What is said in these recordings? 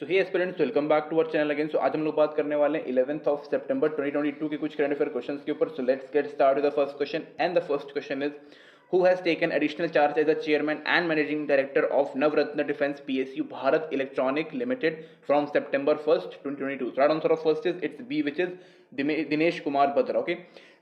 So hey aspirants, welcome back to our channel again. So आज हम लोग बात करने वाले हैं 11th ऑफ सितंबर 2022 के कुछ करंट अफेयर क्वेश्चंस के ऊपर। So let's get start with the first question and the first question is who has taken additional charge as a chairman and managing director of Navratna defence PSU Bharat electronic limited from September 1st 2022। Right answer of first is it's B which is Dinesh Kumar Batra. Okay,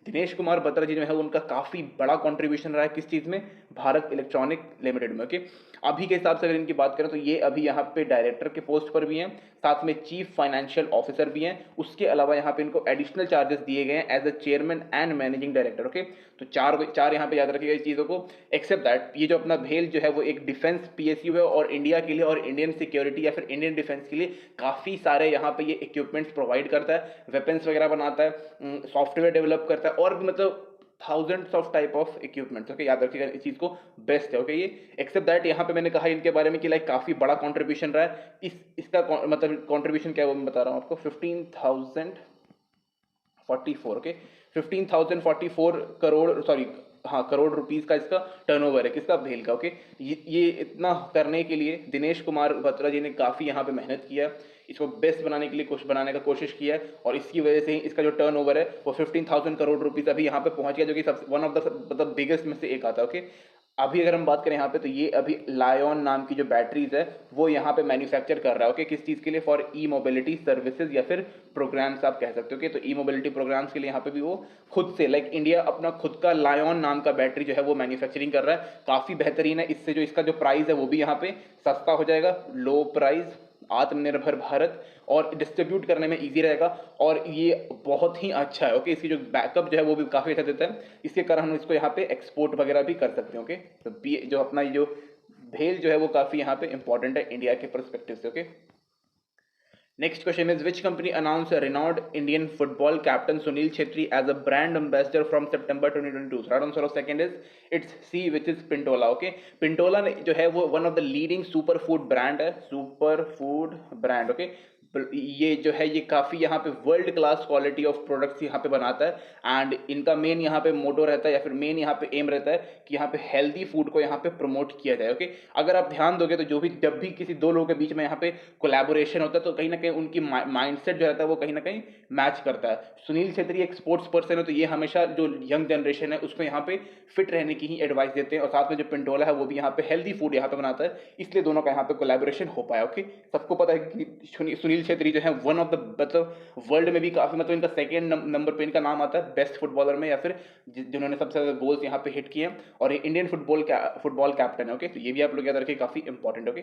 Dinesh Kumar Batra ji जो है उनका काफी बड़ा contribution रहा है किस चीज में, भारत इलेक्ट्रॉनिक लिमिटेड में। ओके, अभी के हिसाब से अगर इनकी बात करें तो ये अभी यहाँ पे डायरेक्टर के पोस्ट पर भी हैं, साथ में चीफ फाइनेंशियल ऑफिसर भी हैं। उसके अलावा यहाँ पे इनको एडिशनल चार्जेस दिए गए हैं as a chairman and managing director. Okay, तो चार यहाँ पे याद रखिएगा इस चीज़ों को। एक्सेप्ट दैट ये जो अपना भेल जो है वो एक डिफेंस पीएसयू है और इंडिया के लिए और इंडियन सिक्योरिटी या फिर इंडियन डिफेंस के लिए काफ़ी सारे यहाँ पे ये इक्विपमेंट्स प्रोवाइड करता है, वेपन्स वगैरह बनाता है, सॉफ्टवेयर डेवलप करता है और भी मतलब thousands of type of equipments. Okay, याद रखिएगा इस चीज़ को, बेस्ट है। ओके, ये एक्सेप्ट दैट यहाँ पे मैंने कहा इनके बारे में कि लाइक काफ़ी बड़ा कंट्रीब्यूशन रहा है। इसका मतलब कंट्रीब्यूशन क्या है वो मैं बता रहा हूँ आपको। 15,044। ओके, 15,044 करोड़, सॉरी हाँ, करोड़ रुपीस का इसका टर्नओवर है, किसका, भेल का। ओके, ये इतना करने के लिए दिनेश कुमार बत्रा जी ने काफ़ी यहाँ पे मेहनत किया है, इसको बेस्ट बनाने के लिए कुछ बनाने का कोशिश किया है और इसकी वजह से ही इसका जो टर्नओवर है वो 15,000 करोड़ रुपीस अभी यहाँ पे पहुंच गया, जो कि सब वन ऑफ द मतलब बिगेस्ट में से एक आता है। ओके, अभी अगर हम बात करें यहाँ पे तो ये अभी लायन नाम की जो बैटरीज है वो यहाँ पे मैन्युफैक्चर कर रहा है। ओके, किस चीज़ के लिए, फॉर ई मोबिलिटी सर्विसेज या फिर प्रोग्राम्स आप कह सकते हो। कि तो ई मोबिलिटी प्रोग्राम्स के लिए यहाँ पे भी वो खुद से लाइक इंडिया अपना खुद का लायन नाम का बैटरी जो है वो मैन्युफैक्चरिंग कर रहा है, काफ़ी बेहतरीन है। इससे जो इसका जो प्राइस है वो भी यहाँ पे सस्ता हो जाएगा, लो प्राइस, आत्मनिर्भर भारत, और डिस्ट्रीब्यूट करने में इजी रहेगा और ये बहुत ही अच्छा है। ओके, इसकी जो बैकअप जो है वो भी काफ़ी अच्छा देता है, इसके कारण हम इसको यहाँ पे एक्सपोर्ट वगैरह भी कर सकते हैं। ओके, तो जो अपना ये जो भेल जो है वो काफ़ी यहाँ पे इंपॉर्टेंट है इंडिया के परस्पेक्टिव से। Okay, next question is which company announced a renowned Indian football captain Sunil Chhetri as a brand ambassador from September 2022? Right answer of second is it's C, which is Pintola. Okay, Pintola जो है वो one of the leading superfood brand है, superfood brand. Okay, ये जो है ये काफ़ी यहाँ पे world class quality of products यहाँ पे बनाता है एंड इनका मेन यहाँ पे मोटो रहता है या फिर मेन यहाँ पे एम रहता है कि यहाँ पे हेल्दी फूड को यहाँ पे प्रमोट किया जाए। ओके, अगर आप ध्यान दोगे तो जो भी जब भी किसी दो लोगों के बीच में यहाँ पे कोलैबोरेशन होता है तो कहीं ना कहीं उनकी माइंडसेट जो रहता है वो कहीं ना कहीं मैच करता है। सुनील छेत्री एक स्पोर्ट्स पर्सन है तो ये हमेशा जो यंग जनरेशन है उसको यहाँ पे फिट रहने की ही एडवाइस देते हैं और साथ में जो पिंटोला है वो भी यहाँ पे हेल्दी फूड यहाँ पे बनाता है, इसलिए दोनों का यहाँ पे कोलैबोरेशन हो पाया। ओके, सबको पता है कि सुनील छेत्री जो है वन ऑफ द मतलब वर्ल्ड में भी काफ़ी मतलब इनका सेकेंड नंबर पे इनका नाम आता है बेस्ट फुटबॉलर में या फिर जिन्होंने सबसे ज़्यादा गोल्स यहाँ पे हिट किए हैं और इंडियन फुटबॉल कैप्टन है। ओके, तो ये भी आप लोग याद रखिए, काफ़ी important. Okay,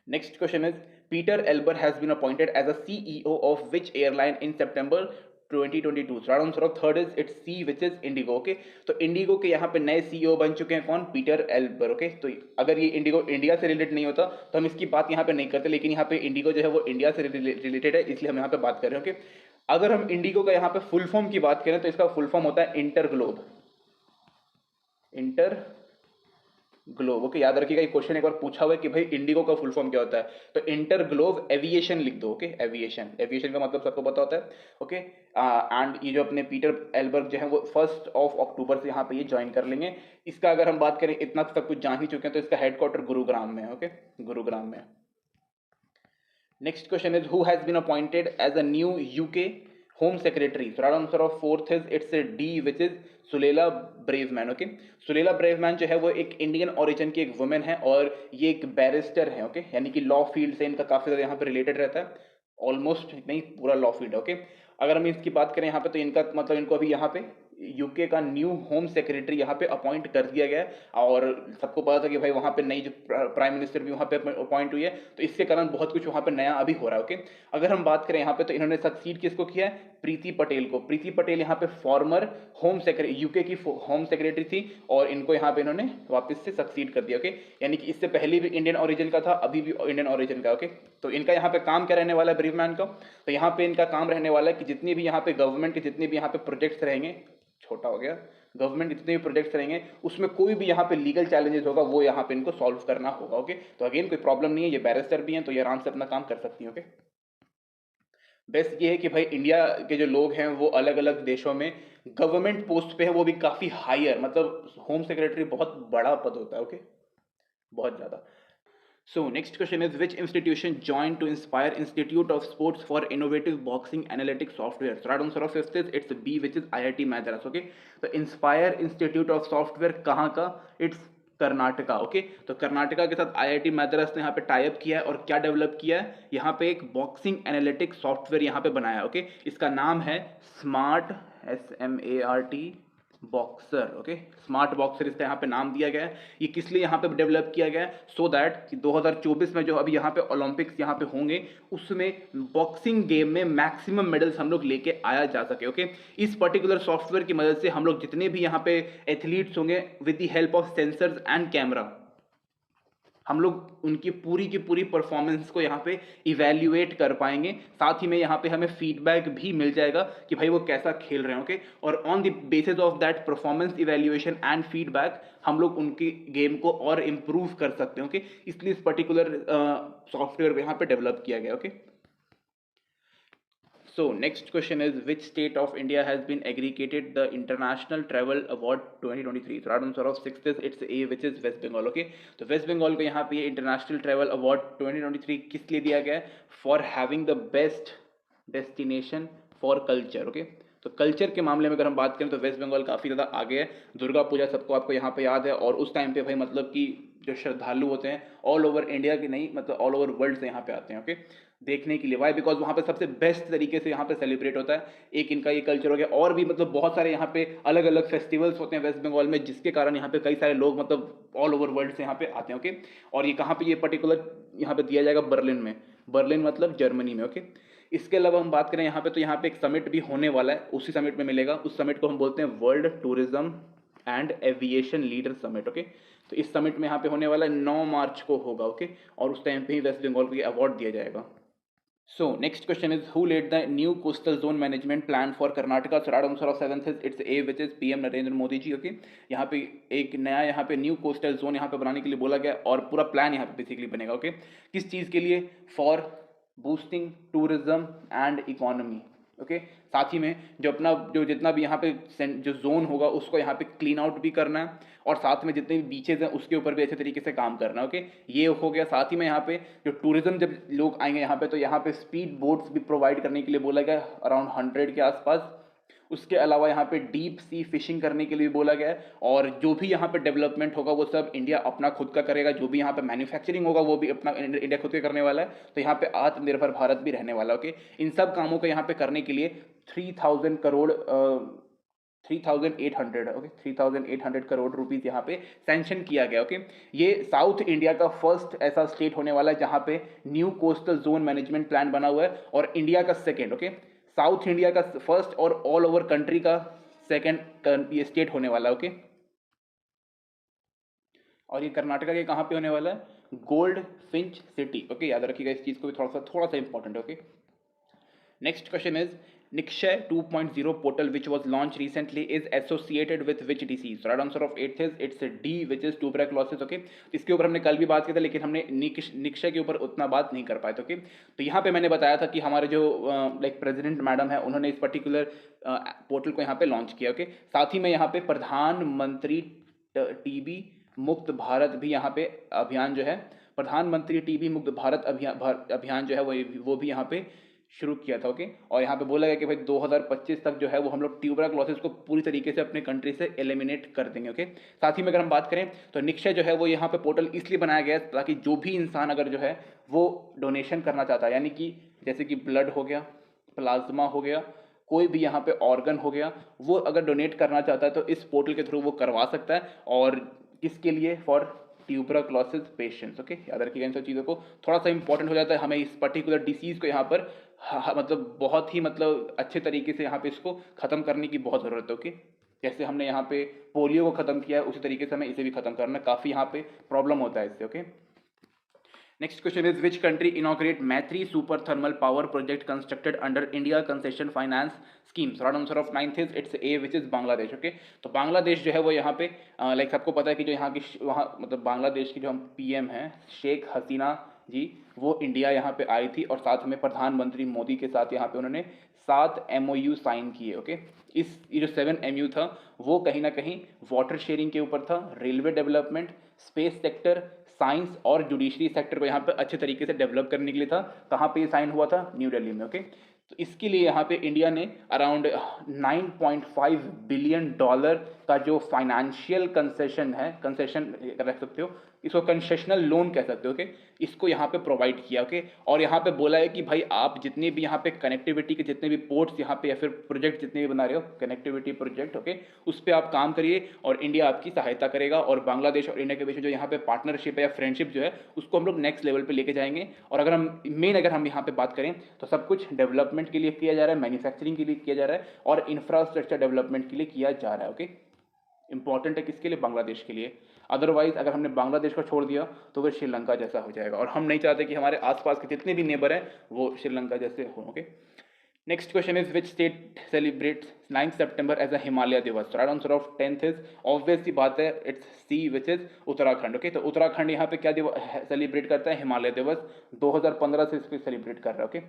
next question is Peter Elber has been appointed as a CEO of which airline in September 2022? So right answer of third is it's C, which is Indigo. Okay, तो Indigo के यहाँ पे नए CEO बन चुके हैं, कौन, Peter एल्बर। Okay, तो अगर ये इंडिगो इंडिया से रिलेटेड नहीं होता तो हम इसकी बात यहाँ पे नहीं करते, लेकिन यहाँ पे इंडिगो जो है वो इंडिया से रिलेटेड है इसलिए हम यहाँ पे बात कर रहे हैं। ओके, अगर हम इंडिगो का यहाँ पे फुल फॉर्म की बात करें तो इसका फुल फॉर्म होता है inter globe, inter globe. Okay, याद रखिएगा ये क्वेश्चन एक बार पूछा हुआ है कि भाई इंडिगो का फुल फॉर्म क्या होता है, तो इंटर ग्लोब एविएशन लिख दो। ओके, एविएशन, एविएशन का मतलब सबको पता होता है। ओके, एंड ये जो अपने पीटर एल्बर्ग जो है वो 1 अक्टूबर से यहाँ पे ये ज्वाइन कर लेंगे। इसका अगर हम बात करें, इतना सब कुछ जान ही चुके हैं, तो इसका हेडक्वार्टर गुरुग्राम में है। ओके, गुरुग्राम में। Next question is who has been appointed as a new UK home secretary? So right answer of fourth is it's a D, which is Suella Braverman. Okay, Suella Braverman जो है वो एक Indian origin की एक women है और ये एक बैरिस्टर है। ओके, यानी कि लॉ फील्ड से इनका काफ़ी ज़्यादा यहाँ पे रिलेटेड रहता है, ऑलमोस्ट नहीं पूरा लॉ फील्ड है। ओके, अगर हम इसकी बात करें यहाँ पे तो इनका मतलब इनको अभी यहाँ पे यूके का न्यू होम सेक्रेटरी यहाँ पे अपॉइंट कर दिया गया है और सबको पता था कि भाई वहाँ पे नई जो प्राइम मिनिस्टर भी वहाँ पे अपॉइंट हुई है तो इसके कारण बहुत कुछ वहाँ पे नया अभी हो रहा है। ओके, अगर हम बात करें यहाँ पे तो इन्होंने सक्सीड किसको किया है, प्रीति पटेल को। प्रीति पटेल यहाँ पे फॉर्मर होम सेक्रेटरी, यूके की होम सेक्रेटरी थी और इनको यहाँ पे इन्होंने वापस से सक्सीड कर दिया। ओके, यानी कि इससे पहले भी इंडियन ओरिजिन का था, अभी भी इंडियन ओरिजिन का। ओके, तो इनका यहाँ पे काम क्या रहने वाला है ब्रीवमैन का, तो यहाँ पे इनका काम रहने वाला है कि जितनी भी यहाँ पे गवर्नमेंट के जितने भी यहाँ पे प्रोजेक्ट्स रहेंगे, छोटा हो गया, गवर्नमेंट के जितने भी प्रोजेक्ट्स रहेंगे उसमें कोई भी यहाँ पे लीगल चैलेंजेस होगा वो यहाँ पे इनको सॉल्व करना होगा। ओके, तो अगेन कोई प्रॉब्लम नहीं है, ये बैरिस्टर भी हैं तो ये आराम से अपना काम कर सकती हैं। ओके, बेस्ट ये है कि भाई इंडिया के जो लोग हैं वो अलग अलग देशों में गवर्नमेंट पोस्ट पे हैं, वो भी काफ़ी हायर, मतलब होम सेक्रेटरी बहुत बड़ा पद होता है। ओके, बहुत ज़्यादा। So next question is which institution joined to inspire Institute of Sports for Innovative Boxing Analytics Software? So right answer of fifth is it's B, which is IIT Madras. Okay, so Inspire Institute of Software कहाँ का? It's Karnataka. Okay, तो कर्नाटका के साथ IIT मैद्रास ने यहाँ पे tie up किया है और क्या डेवलप किया है? यहाँ पे एक बॉक्सिंग एनालिटिक्स सॉफ्टवेयर यहाँ पे बनाया है. ओके, इसका नाम है smart, SMART boxer. Okay, smart boxer इसका यहाँ पे नाम दिया गया है. ये किस लिए यहाँ पे डेवलप किया गया है? सो दैट कि 2024 में जो अभी यहाँ पे ओलंपिक्स यहाँ पे होंगे उसमें बॉक्सिंग गेम में मैक्सिमम मेडल्स हम लोग लेके आया जा सके. ओके, इस पर्टिकुलर सॉफ्टवेयर की मदद से हम लोग जितने भी यहाँ पे एथलीट्स होंगे with the help of sensors and camera हम लोग उनकी की पूरी परफॉर्मेंस को यहाँ पे इवेल्युएट कर पाएंगे. साथ ही में यहाँ पे हमें फीडबैक भी मिल जाएगा कि भाई वो कैसा खेल रहे हैं. ओके, और on the basis of that performance evaluation and feedback हम लोग उनकी गेम को और इम्प्रूव कर सकते हैं. ओके, इसलिए इस पर्टिकुलर सॉफ्टवेयर यहाँ पे डेवलप किया गया. Okay, so next question is which state of India has been aggregated the International Travel Award 2023? So right answer of sixth is it's A, which is West Bengal. Okay, तो West Bengal को यहाँ पे International Travel Award 2023 किस लिए दिया गया है? For having the best destination for culture. Okay, तो कल्चर के मामले में अगर हम बात करें तो वेस्ट बंगाल काफ़ी ज़्यादा आगे है. दुर्गा पूजा सबको आपको यहाँ पे याद है और उस टाइम पे भाई मतलब कि जो श्रद्धालु होते हैं ऑल ओवर इंडिया के नहीं मतलब ऑल ओवर वर्ल्ड से यहाँ पे आते हैं. ओके, देखने के लिए. वाई? बिकॉज वहाँ पे सबसे बेस्ट तरीके से यहाँ पे सेलिब्रेट होता है. एक इनका ये कल्चर हो गया और भी मतलब बहुत सारे यहाँ पे अलग अलग फेस्टिवल्स होते हैं वेस्ट बंगाल में जिसके कारण यहाँ पे कई सारे लोग मतलब ऑल ओवर वर्ल्ड से यहाँ पे आते हैं. ओके, और ये कहाँ पे ये पर्टिकुलर यहाँ पे दिया जाएगा? बर्लिन में. बर्लिन मतलब जर्मनी में. ओके, इसके अलावा हम बात करें यहाँ पे तो यहाँ पे एक समिट भी होने वाला है, उसी समिट में मिलेगा. उस समिट को हम बोलते हैं world tourism and aviation leader summit. Okay, तो इस समिट में यहाँ पे होने वाला है 9 मार्च को होगा. ओके, और उस टाइम पे ही वेस्ट बंगाल को ये अवार्ड दिया जाएगा. So next question is who led the new coastal zone management plan for Karnataka? So right answer of seventh is it's A, which is PM Narendra Modi ji. Okay, यहाँ पे एक नया यहाँ पे न्यू कोस्टल जोन यहाँ पे बनाने के लिए बोला गया और पूरा प्लान यहाँ पे बेसिकली बनेगा. ओके, किस चीज़ के लिए? For boosting tourism and economy. Okay, साथ ही में जो अपना जो जितना भी यहाँ पे जो जोन होगा उसको यहाँ पे क्लीन आउट भी करना है और साथ में जितने भी बीचेज हैं उसके ऊपर भी अच्छे तरीके से काम करना है. ओके, ये हो गया. साथ ही में यहाँ पे जो टूरिज्म जब लोग आएंगे यहाँ पे तो यहाँ पे स्पीड बोट्स भी प्रोवाइड करने के लिए बोला गया अराउंड 100 के आसपास. उसके अलावा यहाँ पे डीप सी फिशिंग करने के लिए बोला गया है और जो भी यहाँ पे डेवलपमेंट होगा वो सब इंडिया अपना खुद का करेगा. जो भी यहाँ पे मैन्युफैक्चरिंग होगा वो भी अपना इंडिया खुद के करने वाला है. तो यहाँ पे आत्मनिर्भर भारत भी रहने वाला. ओके, इन सब कामों को यहाँ पे करने के लिए 3,000 करोड़ 3,800 ओके 3,800 करोड़ रुपीस यहाँ पे सैंक्शन किया गया. ओके, ये साउथ इंडिया का फर्स्ट ऐसा स्टेट होने वाला है जहाँ पे new coastal zone management plan बना हुआ है और इंडिया का सेकेंड. ओके, साउथ इंडिया का फर्स्ट और ऑल ओवर कंट्री का सेकेंड ये स्टेट होने वाला है. ओके, और ये कर्नाटका के कहाँ पे होने वाला है? Gold Finch city. ओके, याद रखिएगा इस चीज़ को भी थोड़ा सा इंपॉर्टेंट है. Okay, next question is Nikshay 2.0 portal which was launched recently is associated with which disease? So right answer of 8th is it's a D, which is tuberculosis. Okay, इसके ऊपर हमने कल भी बात की था लेकिन हमने निक्षय के ऊपर उतना बात नहीं कर पाए थे. ओके, तो यहाँ पे मैंने बताया था कि हमारे जो लाइक प्रेसिडेंट मैडम है उन्होंने इस पर्टिकुलर पोर्टल को यहाँ पे लॉन्च किया. ओके, साथ ही में यहाँ पे प्रधानमंत्री टीबी मुक्त भारत भी यहाँ पे अभियान जो है प्रधानमंत्री टीबी मुक्त भारत अभियान जो है वो भी यहाँ पे शुरू किया था. ओके, और यहाँ पे बोला गया कि भाई 2025 तक जो है वो हम लोग ट्यूबरक्लोसिस को पूरी तरीके से अपने कंट्री से एलिमिनेट कर देंगे. ओके, साथ ही में अगर हम बात करें तो निक्षय जो है वो यहाँ पे पोर्टल इसलिए बनाया गया है ताकि जो भी इंसान अगर जो है वो डोनेशन करना चाहता है यानी कि जैसे कि ब्लड हो गया, प्लाज्मा हो गया, कोई भी यहाँ पे ऑर्गन हो गया, वो अगर डोनेट करना चाहता है तो इस पोर्टल के थ्रू वो करवा सकता है. और किसके लिए? For tuberculosis patients. ओके, याद रखिएगा इन सब चीज़ों को. थोड़ा सा इंपॉर्टेंट हो जाता है हमें इस पर्टिकुलर डिसीज़ को यहाँ पर मतलब बहुत ही मतलब अच्छे तरीके से यहाँ पे इसको ख़त्म करने की बहुत ज़रूरत है. ओके, जैसे हमने यहाँ पे पोलियो को ख़त्म किया है उसी तरीके से हमें इसे भी ख़त्म करना. काफ़ी यहाँ पे प्रॉब्लम होता है इससे. Okay, next question is which country inaugurate Maitri super thermal power project constructed under India concession finance scheme? Right answer of 9th is it's A, which is Bangladesh. Okay, तो बांग्लादेश जो है वो यहाँ पे लाइक सबको पता है कि जो यहाँ की वहाँ मतलब बांग्लादेश की जो हम PM हैं शेख हसीना जी वो इंडिया यहाँ पे आई थी और साथ में प्रधानमंत्री मोदी के साथ यहाँ पे उन्होंने 7 MOU साइन किए. ओके, ये जो 7 MOU था वो कहीं ना कहीं वाटर शेयरिंग के ऊपर था, railway development, space sector, science और जुडिशरी सेक्टर को यहाँ पे अच्छे तरीके से डेवलप करने के लिए था। कहाँ पे ये साइन हुआ था? न्यू दिल्ली में। ओके, तो इसके लिए यहाँ पे इंडिया ने अराउंड 9.5 बिलियन डॉलर का जो फाइनेंशियल कंसेशन है, कंसेशन रख सकते हो, इसको कंसेशनल लोन कह सकते हो। ओके, इसको यहाँ पे प्रोवाइड किया। ओके, और यहाँ पे बोला है कि भाई आप जितने भी यहाँ पे कनेक्टिविटी के जितने भी पोर्ट्स यहाँ पे या फिर प्रोजेक्ट जितने भी बना रहे हो, कनेक्टिविटी प्रोजेक्ट, ओके, उस पर आप काम करिए और इंडिया आपकी सहायता करेगा। और बांग्लादेश और इंडिया के बीच में जो यहाँ पे पार्टनरशिप है या फ्रेंडशिप जो है, उसको हम लोग नेक्स्ट लेवल पे लेके जाएंगे। और अगर हम यहाँ पे बात करें तो सब कुछ डेवलपमेंट के लिए किया जा रहा है, मैन्युफैक्चरिंग के लिए किया जा रहा है और इंफ्रास्ट्रक्चर डेवलपमेंट के लिए किया जा रहा है। ओके, इंपॉर्टेंट है किसके लिए? बांग्लादेश के लिए। अदरवाइज अगर हमने बांग्लादेश को छोड़ दिया तो फिर श्रीलंका जैसा हो जाएगा, और हम नहीं चाहते कि हमारे आसपास के जितने भी नेबर हैं वो श्रीलंका जैसे हो। Okay, next question is which state celebrates 9 September as a Himalaya Diwas? Right answer of 10th is obvious C बात है, it's C which is Uttarakhand. Okay, तो उत्तराखंड यहाँ पे क्या सेलिब्रेट करता है? हिमालय दिवस 2015 से इसको सेलिब्रेट कर रहा है। ओके,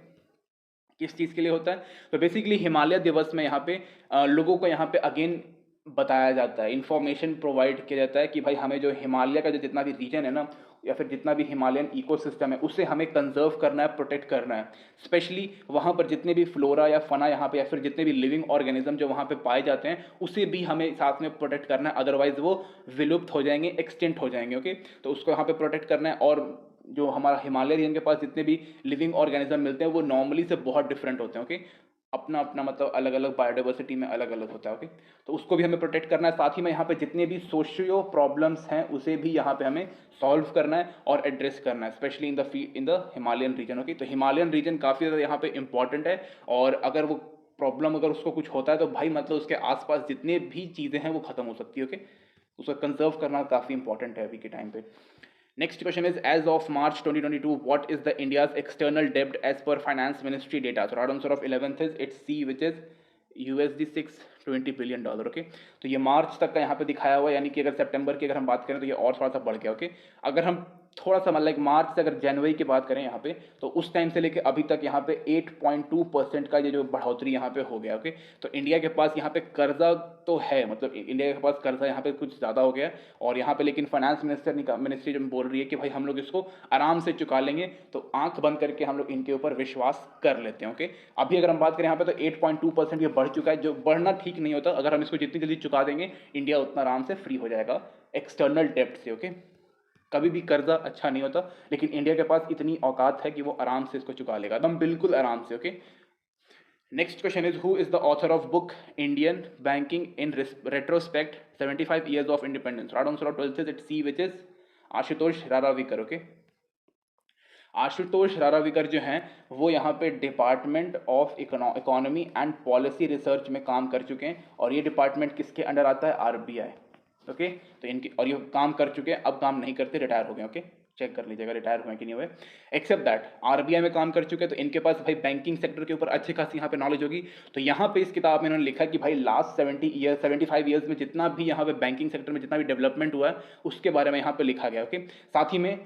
किस चीज़ के लिए होता है? तो बेसिकली हिमालय दिवस में यहाँ पे लोगों को यहाँ पे अगेन बताया जाता है, इंफॉर्मेशन प्रोवाइड किया जाता है कि भाई हमें जो हिमालय का जो जितना भी रीजन है ना, या फिर जितना भी हिमालयन इकोसिस्टम है, उसे हमें कंजर्व करना है, प्रोटेक्ट करना है। स्पेशली वहाँ पर जितने भी फ्लोरा या फना यहाँ पे या फिर जितने भी लिविंग ऑर्गेनिज्म जो वहाँ पे पाए जाते हैं, उसे भी हमें साथ में प्रोटेक्ट करना है, अदरवाइज वो विलुप्त हो जाएंगे, एक्सटेंट हो जाएंगे। ओके, तो उसको यहाँ पे प्रोटेक्ट करना है। और जो हमारा हिमालय रीजन के पास जितने भी लिविंग ऑर्गेनिज्म मिलते हैं वो नॉर्मली से बहुत डिफरेंट होते हैं। ओके, अपना अपना मतलब अलग अलग बायोडाइवर्सिटी में अलग अलग होता है। ओके, तो उसको भी हमें प्रोटेक्ट करना है। साथ ही में यहाँ पे जितने भी सोशियो प्रॉब्लम्स हैं उसे भी यहाँ पे हमें सॉल्व करना है और एड्रेस करना है, specially in the Himalayan region. Okay, तो हिमालयन रीजन काफ़ी ज़्यादा यहाँ पे इंपॉर्टेंट है, और अगर वो प्रॉब्लम अगर उसको कुछ होता है तो भाई मतलब उसके आसपास जितने भी चीज़ें हैं वो खत्म हो सकती है। ओके, उसको कंजर्व करना काफ़ी इंपॉर्टेंट है अभी के टाइम पे। Next question is, as of March 2022, what is the India's external debt as per Finance Ministry data? So right answer of 11th is it's C, which is USD 620 billion dollar. Okay, तो ये मार्च तक का यहाँ पे दिखाया हुआ है, यानी कि अगर सितंबर की अगर हम बात करें तो ये और थोड़ा सा बढ़ गया। ओके, अगर हम थोड़ा सा मतलब मार्च से अगर जनवरी की बात करें यहाँ पे, तो उस टाइम से लेके अभी तक यहाँ पे 8.2% का ये जो बढ़ोतरी यहाँ पे हो गया। ओके, तो इंडिया के पास यहाँ पे कर्जा तो है, मतलब इंडिया के पास कर्जा यहाँ पे कुछ ज़्यादा हो गया, और यहाँ पे लेकिन फाइनेंस मिनिस्ट्री जो बोल रही है कि भाई हम लोग इसको आराम से चुका लेंगे, तो आंख बंद करके हम लोग इनके ऊपर विश्वास कर लेते हैं। ओके, अभी अगर हम बात करें यहाँ पे तो 8.2% ये बढ़ चुका है, जो बढ़ना ठीक नहीं होता। अगर हम इसको जितनी जल्दी चुका देंगे इंडिया उतना आराम से फ्री हो जाएगा एक्सटर्नल डेब्ट से। ओके, कभी भी कर्जा अच्छा नहीं होता, लेकिन इंडिया के पास इतनी औकात है कि वो आराम से इसको चुका लेगा, एकदम बिल्कुल आराम से। Okay, next question is, who is the author of book Indian banking in retrospect 75 years of independence? Right answer of 12th is it C, which is Ashutosh Raravikar. Okay, Ashutosh Raravikar जो हैं वो यहाँ पे department of economy and policy research में काम कर चुके हैं, और ये डिपार्टमेंट किसके अंडर आता है? आरबीआई। ओके, तो इनकी और ये काम कर चुके हैं, अब काम नहीं करते, रिटायर हो गए। ओके, चेक कर लीजिएगा रिटायर हुए कि नहीं हुए। एक्सेप्ट दैट आरबीआई में काम कर चुके हैं, तो इनके पास भाई बैंकिंग सेक्टर के ऊपर अच्छी खासी यहाँ पे नॉलेज होगी। तो यहाँ पे इस किताब में इन्होंने लिखा कि भाई लास्ट 75 ईयर्स में जितना भी यहाँ पे बैंकिंग सेक्टर में जितना भी डेवलपमेंट हुआ है उसके बारे में यहाँ पे लिखा गया। ओके, साथ ही में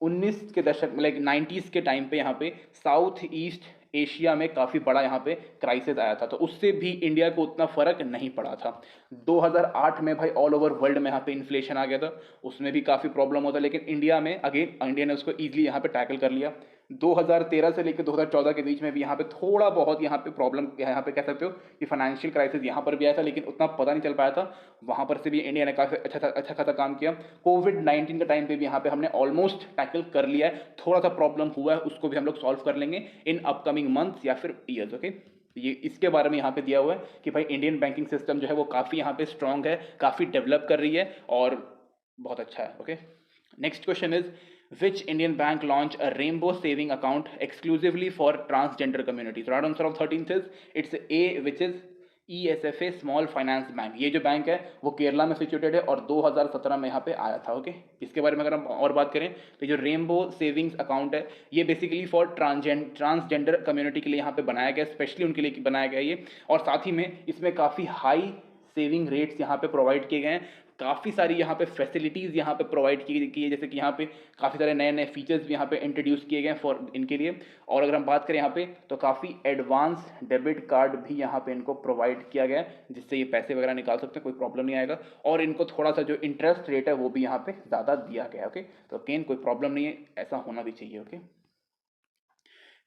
19 के दशक लाइक 90s के टाइम पे यहाँ पे साउथ ईस्ट एशिया में काफ़ी बड़ा यहाँ पे क्राइसिस आया था, तो उससे भी इंडिया को उतना फ़र्क नहीं पड़ा था। 2008 में भाई ऑल ओवर वर्ल्ड में यहाँ पे इन्फ्लेशन आ गया था, उसमें भी काफ़ी प्रॉब्लम होता, लेकिन इंडिया में अगेन इंडिया ने उसको ईजिली यहाँ पे टैकल कर लिया। 2013 से लेकर 2014 के बीच में भी यहाँ पे थोड़ा बहुत यहाँ पे प्रॉब्लम, यहाँ पे कह सकते हो कि फाइनेंशियल क्राइसिस यहाँ पर भी आया था, लेकिन उतना पता नहीं चल पाया था। वहाँ पर से भी इंडिया ने काफ़ी अच्छा खासा काम किया। कोविड-19 के टाइम पे भी यहाँ पे हमने ऑलमोस्ट टैकल कर लिया है, थोड़ा सा प्रॉब्लम हुआ है उसको भी हम लोग सॉल्व कर लेंगे इन अपकमिंग मंथ्स या फिर ईयर्स। ओके, ये इसके बारे में यहाँ पे दिया हुआ है कि भाई इंडियन बैंकिंग सिस्टम जो है वो काफ़ी यहाँ पे स्ट्रॉन्ग है, काफ़ी डेवलप कर रही है और बहुत अच्छा है। Okay, next question is, which Indian bank launched a rainbow saving account exclusively for transgender communities? Right answer of 13th is it's A, which is ESFA small finance bank. ये जो बैंक है वो केरला में सिचुएटेड है और 2017 में यहाँ पे आया था। ओके, इसके बारे में अगर हम और बात करें तो जो रेनबो सेविंग्स अकाउंट है ये बेसिकली फॉर ट्रांसजेंडर कम्युनिटी के लिए यहाँ पे बनाया गया, स्पेशली उनके लिए बनाया गया ये, और साथ ही में इसमें काफ़ी हाई सेविंग रेट्स यहाँ पे प्रोवाइड किए गए हैं, काफ़ी सारी यहाँ पे फैसिलिटीज़ यहाँ पे प्रोवाइड की है, जैसे कि यहाँ पे काफ़ी सारे नए नए फीचर्स भी यहाँ पे इंट्रोड्यूस किए गए हैं फॉर इनके लिए। और अगर हम बात करें यहाँ पे तो काफ़ी एडवांस डेबिट कार्ड भी यहाँ पे इनको प्रोवाइड किया गया है, जिससे ये पैसे वगैरह निकाल सकते हैं, कोई प्रॉब्लम नहीं आएगा। और इनको थोड़ा सा जो इंटरेस्ट रेट है वो भी यहाँ पे ज़्यादा दिया गया है। ओके, तो अगेन कोई प्रॉब्लम नहीं है, ऐसा होना भी चाहिए। Okay,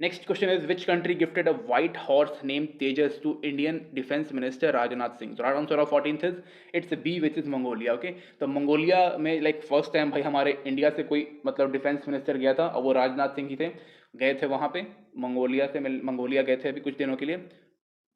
next question is, which country gifted a white horse named Tejas to Indian Defense Minister Rajnath Singh? So right answer of 14th is it's B, which is Mongolia. Okay, तो Mongolia में like first time भाई हमारे India से कोई मतलब defence minister गया था, और वो राजनाथ सिंह ही थे। गए थे वहाँ पे मंगोलिया गए थे अभी कुछ दिनों के लिए,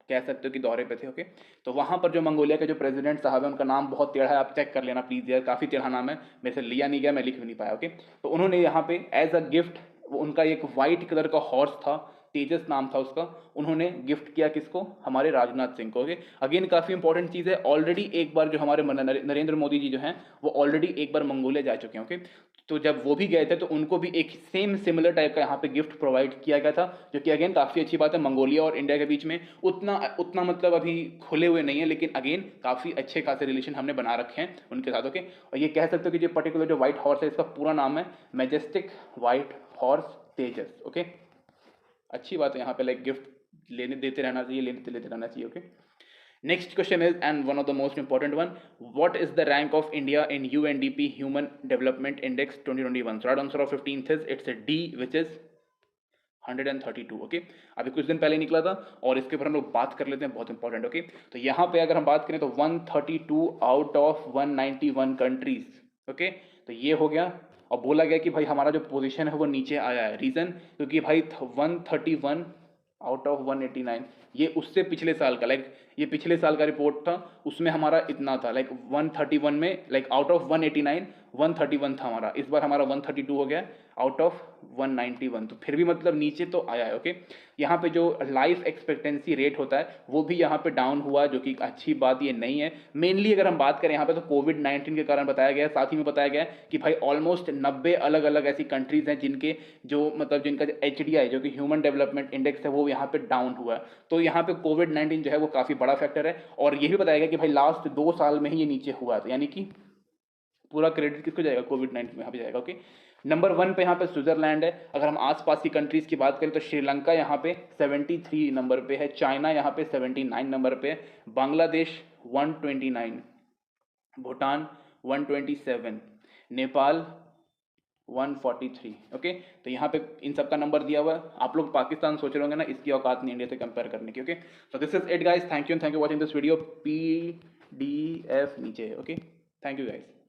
कह सकते हो कि दौरे पे थे। ओके, तो वहाँ पर जो मंगोलिया के जो प्रेसिडेंट साहब हैं, उनका नाम बहुत टेढ़ा है, आप चेक कर लेना प्लीज़ यार, काफ़ी टेढ़ा नाम है, मेरे से लिया नहीं गया, मैं लिख भी नहीं पाया। ओके, तो उन्होंने यहाँ पे एज अ गिफ्ट उनका एक वाइट कलर का हॉर्स था, तेजस नाम था उसका, उन्होंने गिफ्ट किया किसको? हमारे राजनाथ सिंह को। ओके, अगेन काफ़ी इंपॉर्टेंट चीज़ है, ऑलरेडी एक बार जो हमारे नरेंद्र मोदी जी जो हैं वो ऑलरेडी एक बार मंगोलिया जा चुके हैं। ओके, तो जब वो भी गए थे तो उनको भी एक सेम सिमिलर टाइप का यहाँ पे गिफ्ट प्रोवाइड किया गया था, जो कि अगेन काफ़ी अच्छी बात है। मंगोलिया और इंडिया के बीच में उतना उतना मतलब अभी खुले हुए नहीं है, लेकिन अगेन काफ़ी अच्छे खासे रिलेशन हमने बना रखे हैं उनके साथ। ओके, और ये कह सकते हो कि जो पर्टिकुलर जो व्हाइट हॉर्स है, इसका पूरा नाम है मैजेस्टिक व्हाइट हॉर्स तेजस। ओके, अच्छी बात है, यहाँ पे लाइक गिफ्ट लेने देते रहना चाहिए, लेते लेते रहना चाहिए। Okay, next question is, and one of the most important one, what is the rank of India in UNDP Human Development Index 2021? So right answer of 15th is it's a D, which is 132। Okay, अभी कुछ दिन पहले निकला था और इसके ऊपर हम लोग बात कर लेते हैं, बहुत इंपॉर्टेंट। ओके, तो यहाँ पे अगर हम बात करें तो 132 आउट ऑफ 191 कंट्रीज। ओके, तो ये हो गया, और बोला गया कि भाई हमारा जो पोजीशन है वो नीचे आया है। रीज़न क्योंकि भाई 131 आउट ऑफ 189, ये उससे पिछले साल का लाइक ये पिछले साल का रिपोर्ट था, उसमें हमारा इतना था लाइक 131 में, लाइक आउट ऑफ 189 131 था हमारा, इस बार हमारा 132 हो गया आउट ऑफ 191, तो फिर भी मतलब नीचे तो आया है। ओके, यहाँ पे जो लाइफ एक्सपेक्टेंसी रेट होता है वो भी यहाँ पे डाउन हुआ, जो कि अच्छी बात ये नहीं है। मेनली अगर हम बात करें यहाँ पे तो कोविड-19 के कारण बताया गया है, साथ ही में बताया गया है कि भाई ऑलमोस्ट 90 अलग अलग ऐसी कंट्रीज हैं जिनके जो मतलब जिनका जो HDI जो कि ह्यूमन डेवलपमेंट इंडेक्स है वो यहाँ पे डाउन हुआ है। तो यहाँ पे कोविड-19 जो है वो काफ़ी बड़ा फैक्टर है, और ये भी बताया गया कि भाई लास्ट 2 साल में ही ये नीचे हुआ था, यानी कि पूरा क्रेडिट किसको जाएगा? कोविड-19 में यहाँ पे जाएगा। ओके, नंबर 1 पे यहाँ पे स्विट्जरलैंड है। अगर हम आसपास की कंट्रीज़ की बात करें तो श्रीलंका यहाँ पे 73 नंबर पे है, चाइना यहाँ पे 79 नंबर पे है, बांग्लादेश 129, भूटान 127, नेपाल 143। ओके, तो यहाँ पे इन सब का नंबर दिया हुआ है। आप लोग पाकिस्तान सोच रहे होंगे ना, इसकी औकात नहीं इंडिया से कंपेयर करने की। ओके, तो this is it guys, thank you watching this video. PDF नीचे है। Okay, thank you guys.